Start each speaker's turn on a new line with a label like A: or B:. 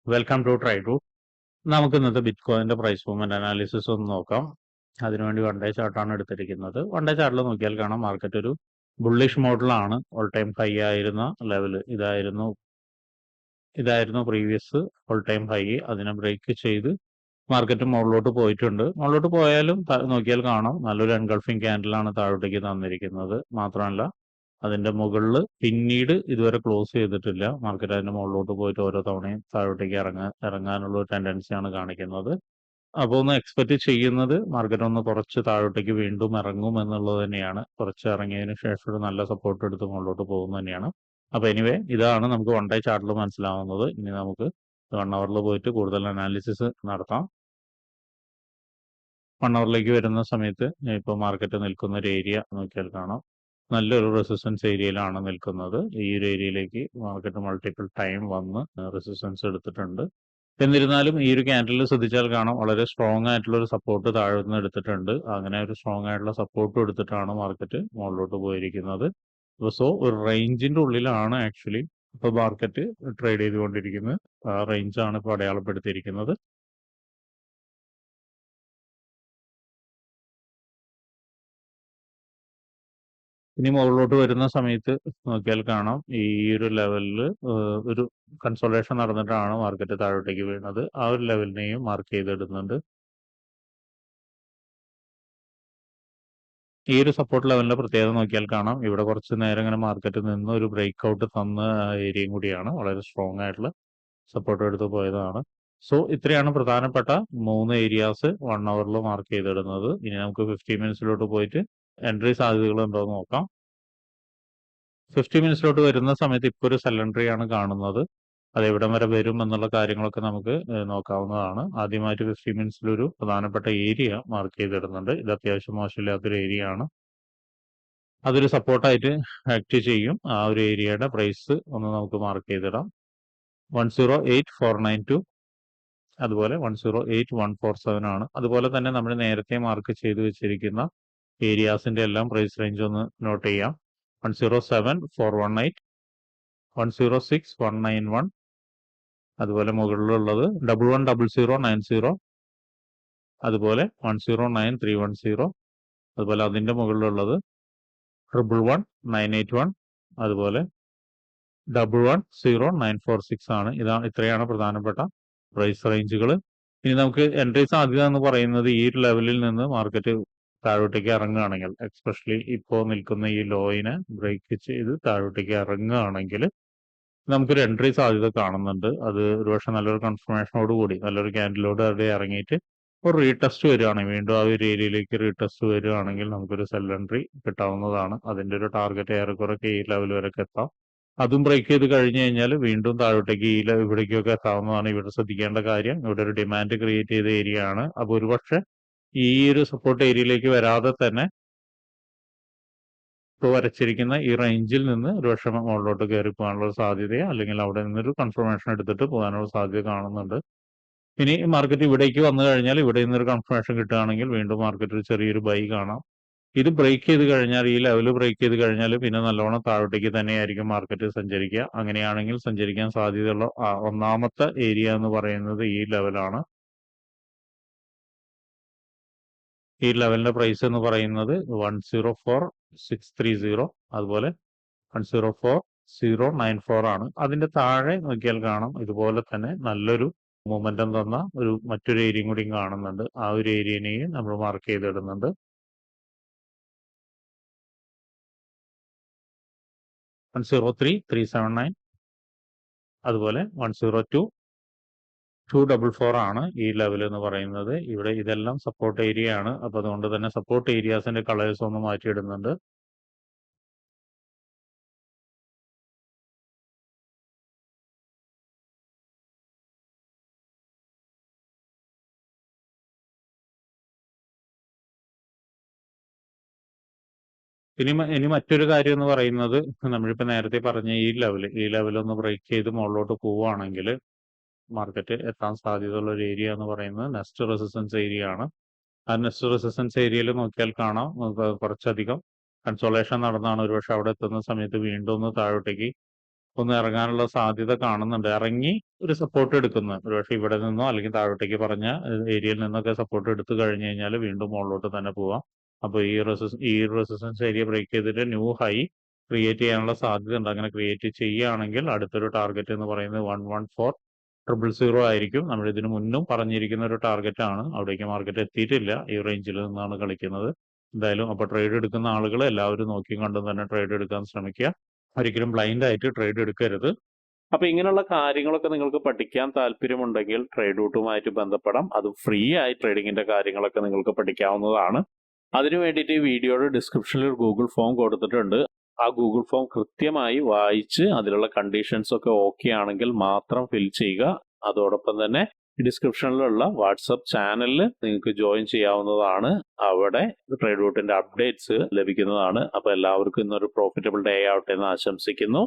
A: Welcome to try to. നമുക്ക് ഇന്നത്തെ bit കോയിന്റെ പ്രൈസ് മൂവ്മെന്റ് അനാലിസിസ് ഒന്ന് നോക്കാം. അതിനുവേണ്ടി വൺ ഡേ ചാർട്ടാണ് എടുത്തിരിക്കുന്നത്. വൺ ഡേ ചാർട്ടിൽ നോക്കിയാൽ കാണാം മാർക്കറ്റ് ഒരു ബുള്ളിഷ് മോഡലാണ്. ഓൾ ടൈം ഹൈ ആയിരുന്ന ലെവൽ ഇതായിരുന്നു പ്രീവിയസ് ഓൾ ടൈം ഹൈ. അതിനെ ബ്രേക്ക് ചെയ്ത് മാർക്കറ്റ് മുകളിലോട്ട് പോയിട്ടുണ്ട്. മുകളിലോട്ട് പോയാലും നോക്കിയാൽ കാണാം നല്ലൊരു എൻഗൾഫിംഗ് ക്യാൻഡിലാണ് താഴോട്ടേക്ക് തന്നിരിക്കുന്നത്. മാത്രമല്ല അതിന്റെ മുകളിൽ പിന്നീട് ഇതുവരെ ക്ലോസ് ചെയ്തിട്ടില്ല. മാർക്കറ്റ് അതിന്റെ മുകളിലോട്ട് പോയിട്ട് ഓരോ തവണയും താഴോട്ടേക്ക് ഇറങ്ങാനുള്ള ഒരു ടെൻഡൻസിയാണ് കാണിക്കുന്നത്. അപ്പോൾ ഒന്ന് എക്സ്പെക്ട് ചെയ്യുന്നത് മാർക്കറ്റ് ഒന്ന് കുറച്ച് താഴോട്ടേക്ക് വീണ്ടും ഇറങ്ങും എന്നുള്ളത് തന്നെയാണ്. കുറച്ച് ഇറങ്ങിയതിന് ശേഷം ഒരു നല്ല സപ്പോർട്ട് എടുത്ത് മുകളിലോട്ട് പോകുന്നത് തന്നെയാണ്. അപ്പൊ എനിവേ ഇതാണ് നമുക്ക് വൺ ഡേ ചാർട്ടിൽ മനസ്സിലാവുന്നത്. ഇനി നമുക്ക് 1 അവറിൽ പോയിട്ട് കൂടുതൽ അനാലിസിസ് നടത്താം. 1 അവറിലേക്ക് വരുന്ന സമയത്ത് ഇപ്പോൾ മാർക്കറ്റ് നിൽക്കുന്ന ഒരു ഏരിയ നോക്കിയാൽ കാണാം നല്ലൊരു റെസിസ്റ്റൻസ് ഏരിയയിലാണ് നിൽക്കുന്നത്. ഈ ഒരു ഏരിയയിലേക്ക് മാർക്കറ്റ് മൾട്ടിപ്പിൾ ടൈം വന്ന് റെസിസ്റ്റൻസ് എടുത്തിട്ടുണ്ട്. എന്നിരുന്നാലും ഈ ഒരു ക്യാൻഡിൽ ശ്രദ്ധിച്ചാൽ കാണാം വളരെ സ്ട്രോങ് ആയിട്ടുള്ള ഒരു സപ്പോർട്ട് താഴെ നിന്ന് എടുത്തിട്ടുണ്ട്. അങ്ങനെ ഒരു സ്ട്രോങ് ആയിട്ടുള്ള സപ്പോർട്ട് എടുത്തിട്ടാണ് മാർക്കറ്റ് മുകളിലോട്ട് പോയിരിക്കുന്നത്. സോ ഒരു റേഞ്ചിന്റെ ഉള്ളിലാണ് ആക്ച്വലി ഇപ്പോൾ മാർക്കറ്റ് ട്രേഡ് ചെയ്തുകൊണ്ടിരിക്കുന്നത്. ആ റേഞ്ചാണ് ഇപ്പോൾ അടയാളപ്പെടുത്തിയിരിക്കുന്നത്. ഇനി മുകളിലോട്ട് വരുന്ന സമയത്ത് നോക്കിയാൽ കാണാം ഈ ഒരു ലെവലിൽ ഒരു കൺസോൾട്ടേഷൻ നടന്നിട്ടാണ് മാർക്കറ്റ് താഴോട്ടേക്ക് വീണത്. ആ ഒരു ലെവലിനെയും മാർക്ക് ചെയ്തിടുന്നുണ്ട്. ഈ ഒരു സപ്പോർട്ട് ലെവലിന്റെ പ്രത്യേകത നോക്കിയാൽ കാണാം ഇവിടെ കുറച്ച് നേരം ഇങ്ങനെ മാർക്കറ്റ് നിന്ന് ഒരു ബ്രേക്ക് ഔട്ട് തന്ന ഏരിയയും കൂടിയാണ്. വളരെ സ്ട്രോങ് ആയിട്ടുള്ള സപ്പോർട്ട് എടുത്ത് പോയതാണ്. സോ ഇത്രയാണ് പ്രധാനപ്പെട്ട 3 ഏരിയാസ് 1 അവറിൽ മാർക്ക് ചെയ്തിടുന്നത്. ഇനി നമുക്ക് 50 മിനിറ്റ്സിലോട്ട് പോയിട്ട് എൻട്രി സാധ്യതകൾ ഉണ്ടോ എന്ന് നോക്കാം. 50 മിനിറ്റ്സിലോട്ട് വരുന്ന സമയത്ത് ഇപ്പോൾ ഒരു സെൽ എൻട്രി ആണ് കാണുന്നത്. അത് എവിടം വരെ വരും എന്നുള്ള കാര്യങ്ങളൊക്കെ നമുക്ക് നോക്കാവുന്നതാണ്. ആദ്യമായിട്ട് 50 മിനിറ്റ്സിൽ ഒരു പ്രധാനപ്പെട്ട ഏരിയ മാർക്ക് ചെയ്തിടുന്നുണ്ട്. ഇത് അത്യാവശ്യം മോശമില്ലാത്തൊരു ഏരിയ ആണ്. അതൊരു സപ്പോർട്ടായിട്ട് ആക്ട് ചെയ്യും. ആ ഒരു ഏരിയയുടെ പ്രൈസ് ഒന്ന് നമുക്ക് മാർക്ക് ചെയ്തിടാം. 108,492 അതുപോലെ 108,147 ആണ്. അതുപോലെ തന്നെ നമ്മൾ നേരത്തെ മാർക്ക് ചെയ്ത് വെച്ചിരിക്കുന്ന ഏരിയാസിന്റെ എല്ലാം പ്രൈസ് റേഞ്ച് ഒന്ന് നോട്ട് ചെയ്യാം. 107,418, 106,191, അതുപോലെ മുകളിലുള്ളത് 11,00,90, അതുപോലെ 109,310, അതുപോലെ അതിന്റെ മുകളിലുള്ളത് 11,11,981, അതുപോലെ 11,0946 ആണ്. ഇത്രയാണ് പ്രധാനപ്പെട്ട പ്രൈസ് റേഞ്ചുകൾ. ഇനി നമുക്ക് എൻട്രി സാധ്യത എന്ന് പറയുന്നത് ഈ ഒരു ലെവലിൽ നിന്ന് മാർക്കറ്റ് താഴോട്ടേക്ക് ഇറങ്ങുകയാണെങ്കിൽ, എക്സ്പെഷ്യലി ഇപ്പോൾ നിൽക്കുന്ന ഈ ലോയിനെ ബ്രേക്ക് ചെയ്ത് താഴോട്ടേക്ക് ഇറങ്ങുകയാണെങ്കിൽ നമുക്കൊരു എൻട്രി സാധ്യത കാണുന്നുണ്ട്. അത് ഒരുപക്ഷെ നല്ലൊരു കൺഫർമേഷനോട് കൂടി നല്ലൊരു ക്യാൻഡിലോട് അവിടെ ഇറങ്ങിയിട്ട് ഒരു റീടെസ്റ്റ് വരികയാണെങ്കിൽ, വീണ്ടും ആ ഒരു ഏരിയയിലേക്ക് റീടെസ്റ്റ് വരികയാണെങ്കിൽ നമുക്കൊരു സെൽ എൻട്രി കിട്ടാവുന്നതാണ്. അതിന്റെ ഒരു ടാർഗറ്റ് ഏറെക്കുറെ ഈ ലെവൽ വരെ എത്താം. അതും ബ്രേക്ക് ചെയ്ത് കഴിഞ്ഞു കഴിഞ്ഞാൽ വീണ്ടും താഴോട്ടേക്ക് ഇവിടേക്കൊക്കെ എത്താവുന്നതാണ്. ഇവിടെ ശ്രദ്ധിക്കേണ്ട കാര്യം ഇവിടെ ഒരു ഡിമാൻഡ് ക്രിയേറ്റ് ചെയ്ത ഏരിയ ആണ്. അപ്പോൾ ഒരുപക്ഷെ ഈ ഒരു സപ്പോർട്ട് ഏരിയയിലേക്ക് വരാതെ തന്നെ ഇപ്പോൾ വരച്ചിരിക്കുന്ന ഈ റേഞ്ചിൽ നിന്ന് ഒരുപക്ഷെ മുകളിലോട്ട് കയറി പോകാനുള്ള സാധ്യതയോ അല്ലെങ്കിൽ അവിടെ നിന്നൊരു കൺഫർമേഷൻ എടുത്തിട്ട് പോകാനുള്ള സാധ്യത കാണുന്നുണ്ട്. ഇനി മാർക്കറ്റ് ഇവിടേക്ക് വന്നു കഴിഞ്ഞാൽ ഇവിടെ നിന്നൊരു കൺഫർമേഷൻ കിട്ടുകയാണെങ്കിൽ വീണ്ടും മാർക്കറ്റ് ഒരു ചെറിയൊരു ബൈ കാണാം. ഇത് ബ്രേക്ക് ചെയ്ത് കഴിഞ്ഞാൽ, ഈ ലെവൽ ബ്രേക്ക് ചെയ്ത് കഴിഞ്ഞാൽ പിന്നെ നല്ലോണം താഴോട്ടേക്ക് തന്നെയായിരിക്കും മാർക്കറ്റ് സഞ്ചരിക്കുക. അങ്ങനെയാണെങ്കിൽ സഞ്ചരിക്കാൻ സാധ്യതയുള്ള ഒന്നാമത്തെ ഏരിയ എന്ന് പറയുന്നത് ഈ ലെവലാണ്. ഈ ലെവലിന്റെ പ്രൈസ് എന്ന് പറയുന്നത് 104,630, അതുപോലെ 104,094 ആണ്. അതിന്റെ താഴെ നോക്കിയാൽ കാണാം ഇതുപോലെ തന്നെ നല്ലൊരു മൊമെന്റം തന്ന മറ്റൊരു ഏരിയയും കൂടി കാണുന്നുണ്ട്. ആ ഒരു ഏരിയനെയും നമ്മൾ മാർക്ക് ചെയ്തിടുന്നുണ്ട്. 103,379, അതുപോലെ 102,244 ആണ് ഈ ലെവൽ എന്ന് പറയുന്നത്. ഇവിടെ ഇതെല്ലാം സപ്പോർട്ട് ഏരിയ ആണ്. അപ്പൊ അതുകൊണ്ട് തന്നെ സപ്പോർട്ട് ഏരിയാസിന്റെ കളേഴ്സ് ഒന്ന് മാറ്റിയിടുന്നുണ്ട്. ഇനി മറ്റൊരു കാര്യം എന്ന് പറയുന്നത് നമ്മളിപ്പോ നേരത്തെ പറഞ്ഞ ഈ ലെവൽ ഒന്ന് ബ്രേക്ക് ചെയ്ത് മുകളിലോട്ട് പോവുകയാണെങ്കിൽ മാർക്കറ്റ് എത്താൻ സാധ്യതയുള്ള ഒരു ഏരിയ എന്ന് പറയുന്നത് നെക്സ്റ്റ് റെസിസ്റ്റൻസ് ഏരിയ ആണ്. ആ നെക്സ്റ്റ് റെസിസ്റ്റൻസ് ഏരിയയിൽ നോക്കിയാൽ കാണാം കുറച്ചധികം കൺസോളേഷൻ നടന്നാണ് ഒരുപക്ഷെ അവിടെ എത്തുന്ന സമയത്ത് വീണ്ടും ഒന്ന് താഴോട്ടേക്ക് ഒന്ന് ഇറങ്ങാനുള്ള സാധ്യത കാണുന്നുണ്ട്. ഇറങ്ങി ഒരു സപ്പോർട്ട് എടുക്കുന്ന ഒരുപക്ഷെ ഇവിടെ നിന്നോ അല്ലെങ്കിൽ താഴോട്ടേക്ക് പറഞ്ഞ ഏരിയയിൽ നിന്നൊക്കെ സപ്പോർട്ട് എടുത്തു കഴിഞ്ഞു കഴിഞ്ഞാൽ വീണ്ടും മുകളിലോട്ട് തന്നെ പോവാം. അപ്പോൾ ഈ റെസിസ്റ്റൻസ് ഏരിയ ബ്രേക്ക് ചെയ്തിട്ട് ന്യൂ ഹൈ ക്രിയേറ്റ് ചെയ്യാനുള്ള സാധ്യത ഉണ്ട്. അങ്ങനെ ക്രിയേറ്റ് ചെയ്യുകയാണെങ്കിൽ അടുത്തൊരു ടാർഗറ്റ് എന്ന് പറയുന്നത് 114,000 ആയിരിക്കും. നമ്മൾ ഇതിനു മുന്നും പറഞ്ഞിരിക്കുന്ന ഒരു ടാർഗറ്റ് ആണ്. അവിടേക്ക് മാർക്കറ്റ് എത്തിയിട്ടില്ല. ഈ റേഞ്ചിൽ നിന്നാണ് കളിക്കുന്നത്. എന്തായാലും അപ്പോൾ ട്രേഡ് എടുക്കുന്ന ആളുകൾ എല്ലാവരും നോക്കിയും കണ്ടും തന്നെ ട്രേഡ് എടുക്കാൻ ശ്രമിക്കുക. ഒരിക്കലും ബ്ലൈൻഡ് ആയിട്ട് ട്രേഡ് എടുക്കരുത്. അപ്പൊ ഇങ്ങനെയുള്ള കാര്യങ്ങളൊക്കെ നിങ്ങൾക്ക് പഠിക്കാൻ താല്പര്യമുണ്ടെങ്കിൽ ട്രേഡ് റൂട്ടുമായിട്ട് ബന്ധപ്പെടാം. അത് ഫ്രീ ആയി ട്രേഡിങ്ങിന്റെ കാര്യങ്ങളൊക്കെ നിങ്ങൾക്ക് പഠിക്കാവുന്നതാണ്. അതിനു വേണ്ടിയിട്ട് ഈ വീഡിയോയുടെ ഡിസ്ക്രിപ്ഷനിൽ ഒരു ഗൂഗിൾ ഫോം കൊടുത്തിട്ടുണ്ട്. ആ ഗൂഗിൾ ഫോം കൃത്യമായി വായിച്ച് അതിലുള്ള കണ്ടീഷൻസ് ഒക്കെ ഓക്കെ ആണെങ്കിൽ മാത്രം ഫിൽ ചെയ്യുക. അതോടൊപ്പം തന്നെ ഡിസ്ക്രിപ്ഷനിലുള്ള വാട്സപ്പ് ചാനലിൽ നിങ്ങൾക്ക് ജോയിൻ ചെയ്യാവുന്നതാണ്. അവിടെ ട്രേഡ് റൂട്ടിന്റെ അപ്ഡേറ്റ്സ് ലഭിക്കുന്നതാണ്. അപ്പോൾ എല്ലാവർക്കും ഇന്നൊരു പ്രോഫിറ്റബിൾ ഡേ ആവട്ടെ എന്ന് ആശംസിക്കുന്നു.